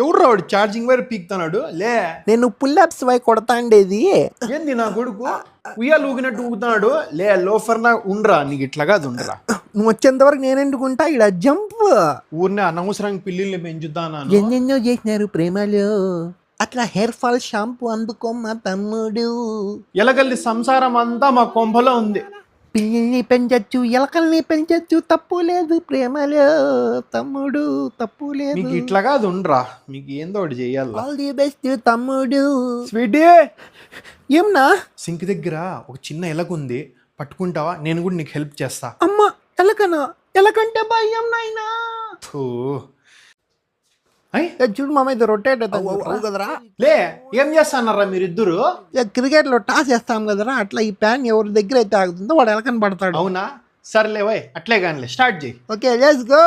ఎవడు వాడు charging wire పీక్తున్నాడు లే. నేను పుల్అప్స్ వై కొడతాండేది. ఏంది నా కొడుకు ఉయ్యాలు ఊగినట్టు ఊగుతున్నాడు లే. లోఫర్ నా ఉండ్రా, నీకు ఇట్లాగా అది ఉండరా. నువ్వు వచ్చేంత వరకు నేనెందుకుంటా ఇక్కడ జంప్. ఊరినే అనవసరంగా పిల్లిల్ని పెంచుతాను. ఎన్నెన్నో చేసినారు ప్రేమలో, అట్లా హెయిర్ ఫాల్ షాంపూ అందుకోమ్మా తమ్ముడు. ఎలగల్లి సంసారం అంతా మా కొంపలో ఉంది. పిల్లిని పెంచచ్చు, ఎలకల్ని పెంచచ్చు, తప్పు లేదు ప్రేమలో తమ్ముడు, తప్పు లేదు. మీకు ఇట్లాగా అది ఉండరా, మీకు ఏందో ఒకటి చెయ్యాలి. ఆల్ ది బెస్ట్ తమ్ముడు. స్వీటీ, ఏమన్నా సింక్ దగ్గర ఒక చిన్న ఎలకుంది, పట్టుకుంటావా? నేను కూడా నీకు హెల్ప్ చేస్తా. అమ్మ ఎలకనా? ఎలకంటే భయం నాయనా. థూ. చూడు మామ, ఇది రొటేట్ కదరా. లే, ఏం చేస్తానరా మీరిద్దరు? క్రికెట్ లో టాస్ చేస్తాం కదరా, అట్లా ఈ ప్యాన్ ఎవరి దగ్గర అయితే ఆగుతుందో వాడు ఎలకని పడతాడు. అవునా? సర్లే వై, అట్లే కానీ స్టార్ట్ చేయి. Okay let's go.